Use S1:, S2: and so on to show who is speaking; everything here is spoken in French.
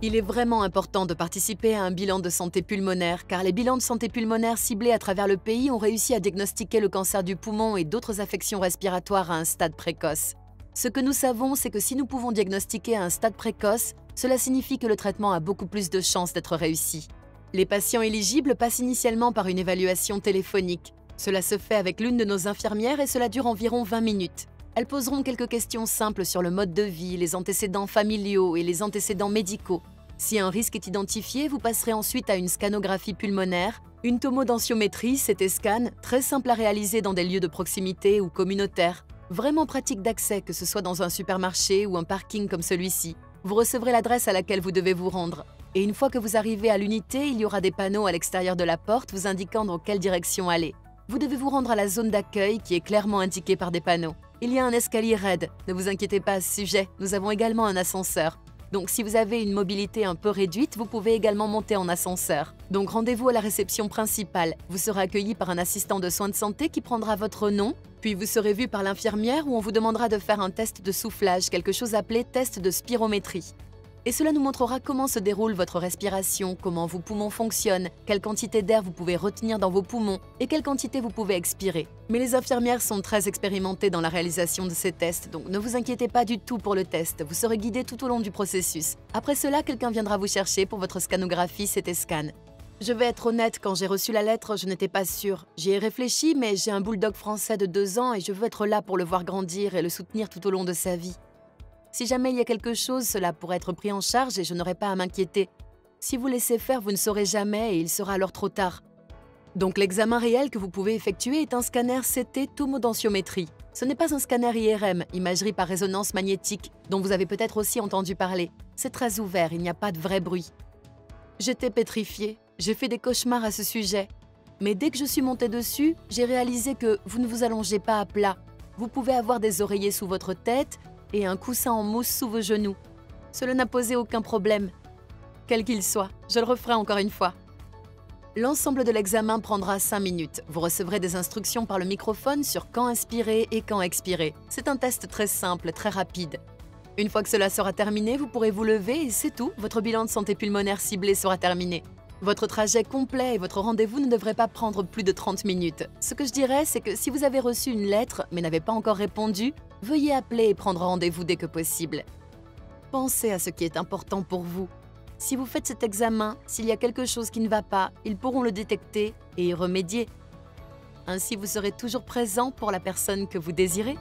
S1: Il est vraiment important de participer à un bilan de santé pulmonaire, car les bilans de santé pulmonaire ciblés à travers le pays ont réussi à diagnostiquer le cancer du poumon et d'autres affections respiratoires à un stade précoce. Ce que nous savons, c'est que si nous pouvons diagnostiquer à un stade précoce, cela signifie que le traitement a beaucoup plus de chances d'être réussi. Les patients éligibles passent initialement par une évaluation téléphonique. Cela se fait avec l'une de nos infirmières et cela dure environ 20 minutes. Elles poseront quelques questions simples sur le mode de vie, les antécédents familiaux et les antécédents médicaux. Si un risque est identifié, vous passerez ensuite à une scanographie pulmonaire, une tomodensiométrie, CT scan, très simple à réaliser dans des lieux de proximité ou communautaires. Vraiment pratique d'accès, que ce soit dans un supermarché ou un parking comme celui-ci. Vous recevrez l'adresse à laquelle vous devez vous rendre. Et une fois que vous arrivez à l'unité, il y aura des panneaux à l'extérieur de la porte vous indiquant dans quelle direction aller. Vous devez vous rendre à la zone d'accueil qui est clairement indiquée par des panneaux. Il y a un escalier raide, ne vous inquiétez pas à ce sujet, nous avons également un ascenseur. Donc si vous avez une mobilité un peu réduite, vous pouvez également monter en ascenseur. Donc rendez-vous à la réception principale. Vous serez accueilli par un assistant de soins de santé qui prendra votre nom, puis vous serez vu par l'infirmière où on vous demandera de faire un test de soufflage, quelque chose appelé test de spirométrie. Et cela nous montrera comment se déroule votre respiration, comment vos poumons fonctionnent, quelle quantité d'air vous pouvez retenir dans vos poumons et quelle quantité vous pouvez expirer. Mais les infirmières sont très expérimentées dans la réalisation de ces tests, donc ne vous inquiétez pas du tout pour le test, vous serez guidé tout au long du processus. Après cela, quelqu'un viendra vous chercher pour votre scanographie CT scan. Je vais être honnête, quand j'ai reçu la lettre, je n'étais pas sûre. J'y ai réfléchi, mais j'ai un bulldog français de 2 ans et je veux être là pour le voir grandir et le soutenir tout au long de sa vie. Si jamais il y a quelque chose, cela pourrait être pris en charge et je n'aurai pas à m'inquiéter. Si vous laissez faire, vous ne saurez jamais et il sera alors trop tard. Donc l'examen réel que vous pouvez effectuer est un scanner CT tomodensiométrie. Ce n'est pas un scanner IRM, imagerie par résonance magnétique, dont vous avez peut-être aussi entendu parler. C'est très ouvert, il n'y a pas de vrai bruit. J'étais pétrifiée, j'ai fait des cauchemars à ce sujet. Mais dès que je suis montée dessus, j'ai réalisé que vous ne vous allongez pas à plat. Vous pouvez avoir des oreillers sous votre tête et un coussin en mousse sous vos genoux. Cela n'a posé aucun problème. Quel qu'il soit, je le referai encore une fois. L'ensemble de l'examen prendra 5 minutes. Vous recevrez des instructions par le microphone sur quand inspirer et quand expirer. C'est un test très simple, très rapide. Une fois que cela sera terminé, vous pourrez vous lever et c'est tout, votre bilan de santé pulmonaire ciblé sera terminé. Votre trajet complet et votre rendez-vous ne devraient pas prendre plus de 30 minutes. Ce que je dirais, c'est que si vous avez reçu une lettre mais n'avez pas encore répondu, veuillez appeler et prendre rendez-vous dès que possible. Pensez à ce qui est important pour vous. Si vous faites cet examen, s'il y a quelque chose qui ne va pas, ils pourront le détecter et y remédier. Ainsi, vous serez toujours présent pour la personne que vous désirez.